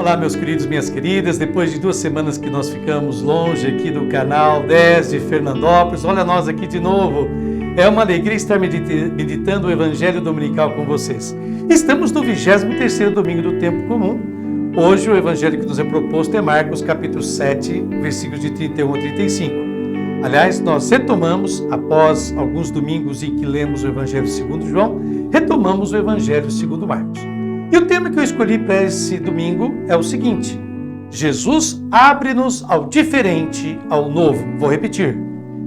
Olá, meus queridos, minhas queridas. Depois de 2 semanas que nós ficamos longe aqui do canal 10 de Fernandópolis, olha nós aqui de novo. É uma alegria estar meditando o Evangelho Dominical com vocês. Estamos no 23º domingo do tempo comum. Hoje o Evangelho que nos é proposto é Marcos capítulo 7, versículos de 31 a 35. Aliás, nós retomamos, após alguns domingos em que lemos o Evangelho segundo João, retomamos o Evangelho segundo Marcos. E o tema que eu escolhi para esse domingo é o seguinte: Jesus abre-nos ao diferente, ao novo. Vou repetir.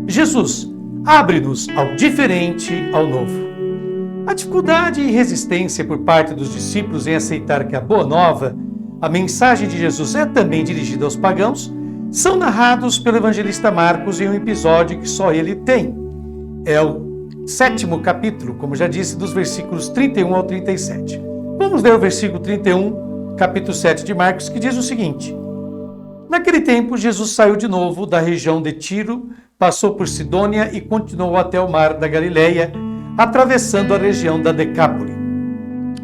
Jesus abre-nos ao diferente, ao novo. A dificuldade e resistência por parte dos discípulos em aceitar que a boa nova, a mensagem de Jesus é também dirigida aos pagãos, são narrados pelo evangelista Marcos em um episódio que só ele tem. É o 7º capítulo, como já disse, dos versículos 31 ao 37. Vamos ler o versículo 31, capítulo 7 de Marcos, que diz o seguinte: Naquele tempo, Jesus saiu de novo da região de Tiro, passou por Sidônia e continuou até o mar da Galileia, atravessando a região da Decápole.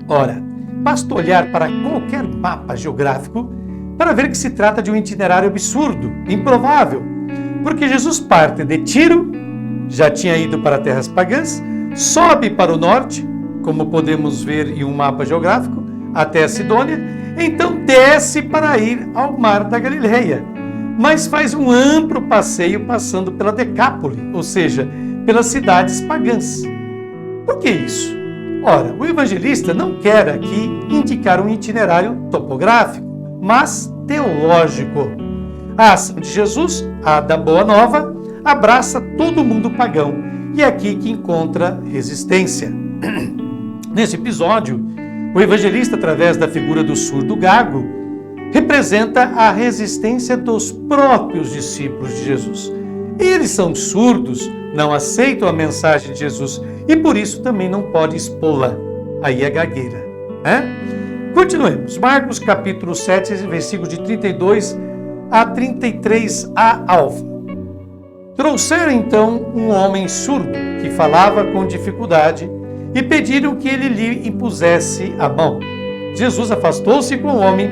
Ora, basta olhar para qualquer mapa geográfico para ver que se trata de um itinerário absurdo, improvável, porque Jesus parte de Tiro, já tinha ido para terras pagãs, sobe para o norte, como podemos ver em um mapa geográfico, até a Sidônia, então desce para ir ao mar da Galileia, mas faz um amplo passeio passando pela Decápole, ou seja, pelas cidades pagãs. Por que isso? Ora, o evangelista não quer aqui indicar um itinerário topográfico, mas teológico. A ação de Jesus, a da Boa Nova, abraça todo mundo pagão, e é aqui que encontra resistência. Nesse episódio, o evangelista, através da figura do surdo gago, representa a resistência dos próprios discípulos de Jesus. Eles são surdos, não aceitam a mensagem de Jesus e por isso também não podem expô-la. Aí é gagueira. Continuemos. Marcos capítulo 7, versículos de 32 a 33a alfa. Trouxeram então um homem surdo que falava com dificuldade e pediram que ele lhe impusesse a mão. Jesus afastou-se com o homem.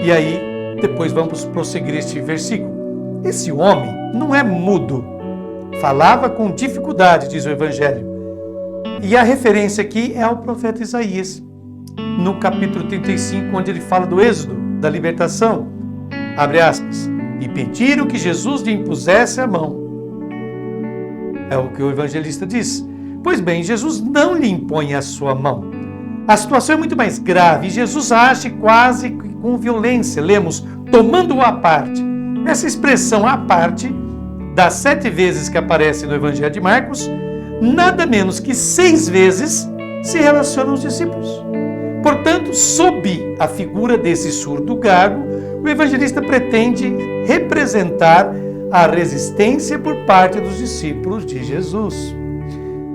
E aí, depois vamos prosseguir este versículo. Esse homem não é mudo. Falava com dificuldade, diz o Evangelho. E a referência aqui é ao profeta Isaías, no capítulo 35, onde ele fala do êxodo, da libertação. Abre aspas. E pediram que Jesus lhe impusesse a mão. É o que o evangelista diz. Pois bem, Jesus não lhe impõe a sua mão. A situação é muito mais grave e Jesus age quase com violência. Lemos, tomando-o à parte. Essa expressão à parte, das 7 vezes que aparece no Evangelho de Marcos, nada menos que 6 vezes se relaciona aos discípulos. Portanto, sob a figura desse surdo gago, o evangelista pretende representar a resistência por parte dos discípulos de Jesus.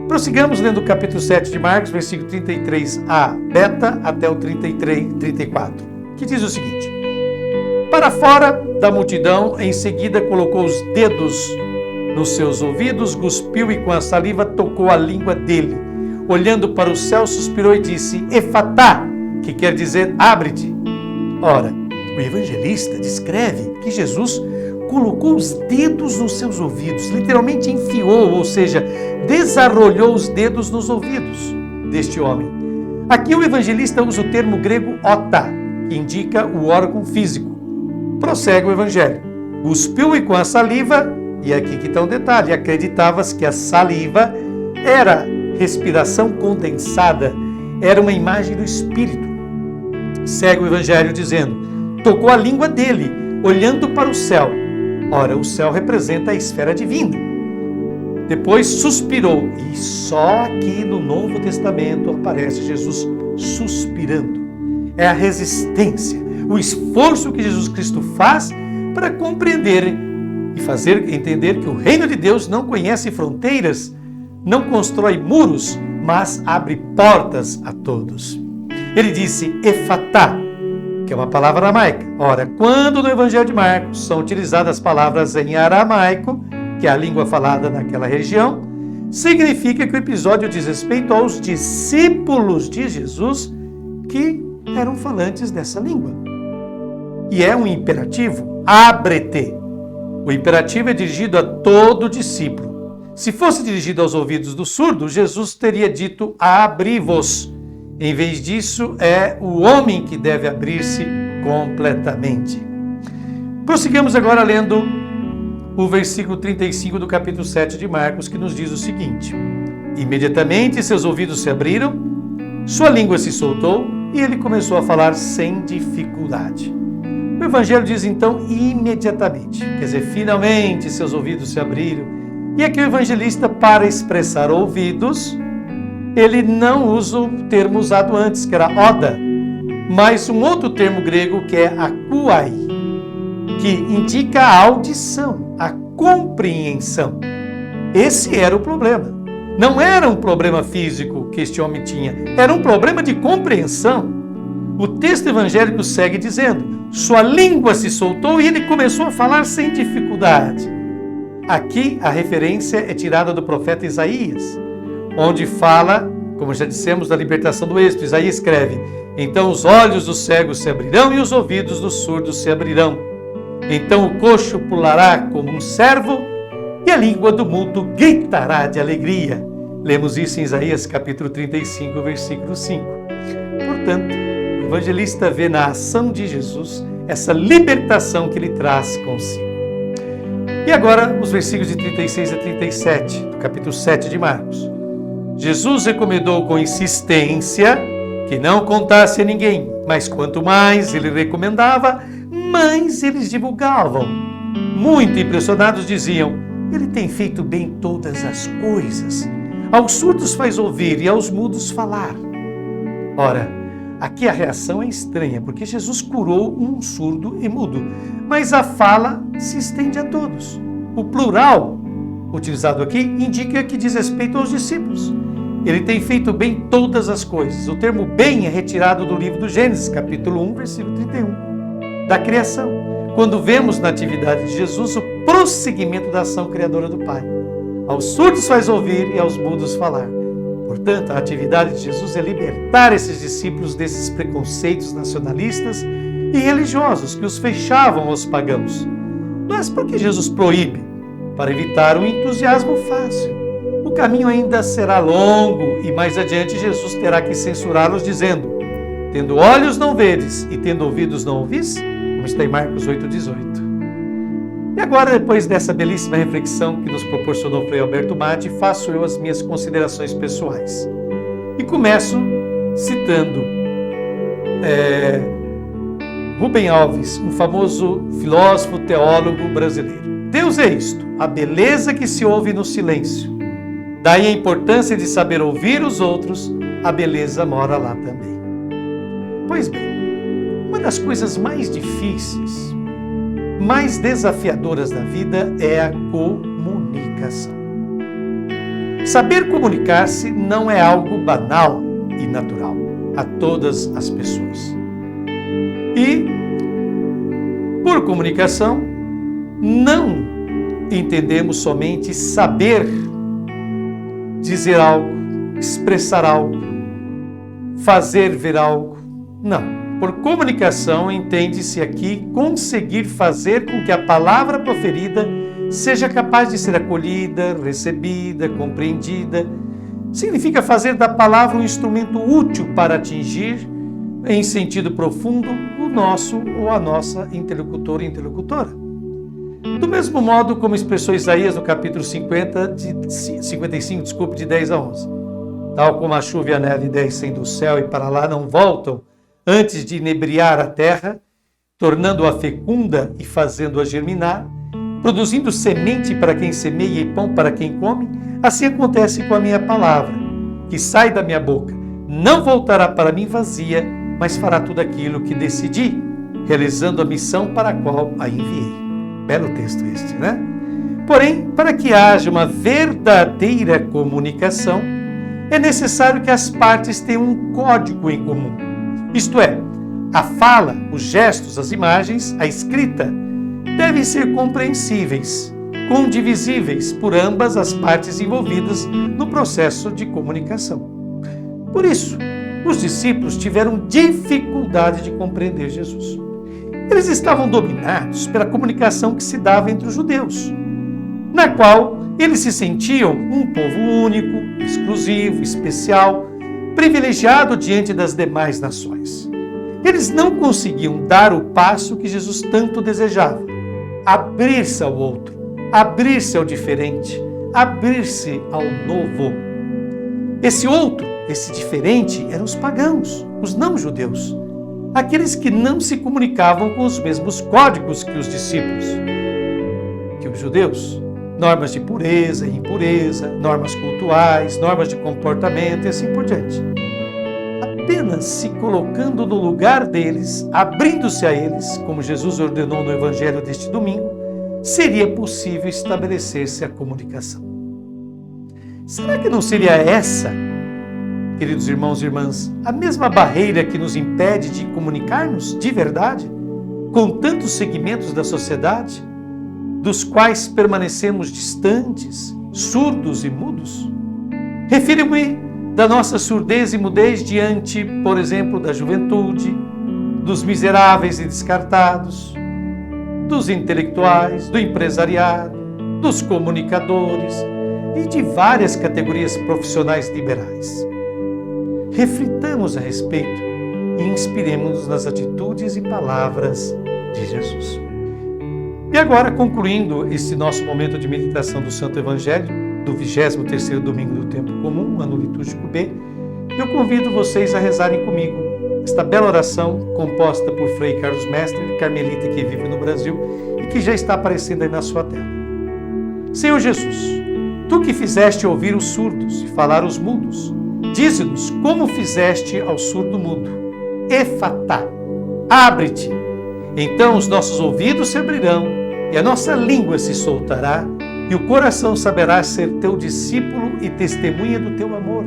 Prossigamos lendo o capítulo 7 de Marcos, versículo 33a beta até o 34, que diz o seguinte: Para fora da multidão, em seguida colocou os dedos nos seus ouvidos, cuspiu e com a saliva tocou a língua dele. Olhando para o céu, suspirou e disse, Efatá, que quer dizer abre-te. Ora, o evangelista descreve que Jesus colocou os dedos nos seus ouvidos, literalmente enfiou, ou seja, desarrolhou os dedos nos ouvidos deste homem. Aqui o evangelista usa o termo grego ota, que indica o órgão físico. Prossegue o evangelho. Cuspiu e com a saliva, e aqui que está um detalhe, acreditava-se que a saliva era respiração condensada, era uma imagem do Espírito. Segue o evangelho dizendo, tocou a língua dele, olhando para o céu. Ora, o céu representa a esfera divina. Depois suspirou, e só aqui no Novo Testamento aparece Jesus suspirando. É a resistência, o esforço que Jesus Cristo faz para compreender e fazer entender que o reino de Deus não conhece fronteiras, não constrói muros, mas abre portas a todos. Ele disse Efatá, que é uma palavra aramaica. Ora, quando no Evangelho de Marcos são utilizadas palavras em aramaico, que é a língua falada naquela região, significa que o episódio diz respeito aos discípulos de Jesus que eram falantes dessa língua. e é um imperativo, abre-te. O imperativo é dirigido a todo discípulo. Se fosse dirigido aos ouvidos do surdo, Jesus teria dito abri-vos. Em vez disso, é o homem que deve abrir-se completamente. Prossigamos agora lendo o versículo 35 do capítulo 7 de Marcos, que nos diz o seguinte: imediatamente seus ouvidos se abriram, sua língua se soltou e ele começou a falar sem dificuldade. O Evangelho diz então imediatamente, quer dizer, finalmente seus ouvidos se abriram. E aqui o evangelista, para expressar ouvidos, ele não usa o termo usado antes, que era oda, mas um outro termo grego que é akuai, que indica a audição, a compreensão. Esse era o problema. Não era um problema físico que este homem tinha, era um problema de compreensão. O texto evangélico segue dizendo: sua língua se soltou e ele começou a falar sem dificuldade. Aqui a referência é tirada do profeta Isaías, onde fala, como já dissemos, da libertação do êxito. Isaías escreve: então os olhos dos cegos se abrirão e os ouvidos dos surdos se abrirão. Então o coxo pulará como um cervo e a língua do mudo gritará de alegria. Lemos isso em Isaías capítulo 35, versículo 5. Portanto, o evangelista vê na ação de Jesus essa libertação que ele traz consigo. E agora, os versículos de 36 a 37, do capítulo 7 de Marcos. Jesus recomendou com insistência que não contasse a ninguém, mas quanto mais ele recomendava, mais eles divulgavam. Muito impressionados diziam: ele tem feito bem todas as coisas. Aos surdos faz ouvir e aos mudos falar. Ora, aqui a reação é estranha, porque Jesus curou um surdo e mudo, mas a fala se estende a todos. O plural utilizado aqui indica que diz respeito aos discípulos. Ele tem feito bem todas as coisas. O termo bem é retirado do livro do Gênesis, capítulo 1, versículo 31, da criação, quando vemos na atividade de Jesus o prosseguimento da ação criadora do Pai. Aos surdos faz ouvir e aos mudos falar. Portanto, a atividade de Jesus é libertar esses discípulos desses preconceitos nacionalistas e religiosos que os fechavam aos pagãos. Mas por que Jesus proíbe? Para evitar um entusiasmo fácil. O caminho ainda será longo e mais adiante Jesus terá que censurá-los dizendo: tendo olhos não vedes e tendo ouvidos não ouvis, como está em Marcos 8,18. E agora, depois dessa belíssima reflexão que nos proporcionou o Frei Alberto Matti, faço eu as minhas considerações pessoais. E começo citando Rubem Alves, um famoso filósofo, teólogo brasileiro. Deus é isto, a beleza que se ouve no silêncio. Daí a importância de saber ouvir os outros, a beleza mora lá também. Pois bem, uma das coisas mais difíceis, mais desafiadoras da vida é a comunicação. Saber comunicar-se não é algo banal e natural a todas as pessoas. E, por comunicação, não entendemos somente saber dizer algo, expressar algo, fazer ver algo. Não. Por comunicação, entende-se aqui conseguir fazer com que a palavra proferida seja capaz de ser acolhida, recebida, compreendida. Significa fazer da palavra um instrumento útil para atingir, em sentido profundo, o nosso ou a nossa interlocutor e interlocutora. Do mesmo modo como expressou Isaías no capítulo 55, de 10 a 11. Tal como a chuva e a neve descem do céu e para lá não voltam, antes de inebriar a terra, tornando-a fecunda e fazendo-a germinar, produzindo semente para quem semeia e pão para quem come, assim acontece com a minha palavra, que sai da minha boca. Não voltará para mim vazia, mas fará tudo aquilo que decidi, realizando a missão para a qual a enviei. Belo texto este, né? Porém, para que haja uma verdadeira comunicação, é necessário que as partes tenham um código em comum. Isto é, a fala, os gestos, as imagens, a escrita devem ser compreensíveis, condivisíveis por ambas as partes envolvidas no processo de comunicação. Por isso, os discípulos tiveram dificuldade de compreender Jesus. Eles estavam dominados pela comunicação que se dava entre os judeus, na qual eles se sentiam um povo único, exclusivo, especial, privilegiado diante das demais nações. Eles não conseguiam dar o passo que Jesus tanto desejava: abrir-se ao outro, abrir-se ao diferente, abrir-se ao novo. Esse outro, esse diferente, eram os pagãos, os não-judeus, aqueles que não se comunicavam com os mesmos códigos que os discípulos, que os judeus. Normas de pureza e impureza, normas cultuais, normas de comportamento e assim por diante. Apenas se colocando no lugar deles, abrindo-se a eles, como Jesus ordenou no Evangelho deste domingo, seria possível estabelecer-se a comunicação. Será que não seria essa, queridos irmãos e irmãs, a mesma barreira que nos impede de comunicar-nos de verdade com tantos segmentos da sociedade, dos quais permanecemos distantes, surdos e mudos? Refiro-me da nossa surdez e mudez diante, por exemplo, da juventude, dos miseráveis e descartados, dos intelectuais, do empresariado, dos comunicadores e de várias categorias profissionais liberais. Reflitamos a respeito e inspiremos-nos nas atitudes e palavras de Jesus. E agora, concluindo esse nosso momento de meditação do Santo Evangelho, do 23º domingo do Tempo Comum, ano litúrgico B, eu convido vocês a rezarem comigo esta bela oração composta por Frei Carlos Mestre, carmelita que vive no Brasil e que já está aparecendo aí na sua tela. Senhor Jesus, Tu que fizeste ouvir os surdos e falar os mudos, dize-nos como fizeste ao surdo mudo. Efatá, abre-te. Então os nossos ouvidos se abrirão e a nossa língua se soltará e o coração saberá ser teu discípulo e testemunha do teu amor.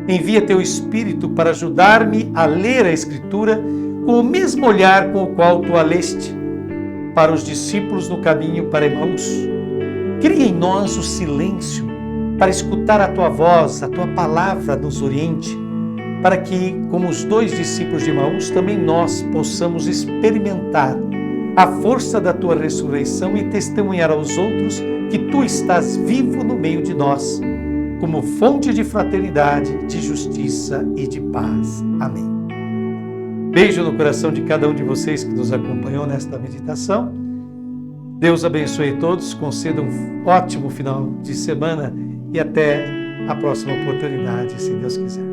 Envia teu Espírito para ajudar-me a ler a Escritura com o mesmo olhar com o qual tu a leste para os discípulos no caminho para Emaús. Cria em nós o silêncio para escutar a tua voz, a tua palavra nos oriente, para que, como os 2 discípulos de Emaús, também nós possamos experimentar a força da tua ressurreição e testemunhar aos outros que tu estás vivo no meio de nós, como fonte de fraternidade, de justiça e de paz. Amém. Beijo no coração de cada um de vocês que nos acompanhou nesta meditação. Deus abençoe todos, conceda um ótimo final de semana e até a próxima oportunidade, se Deus quiser.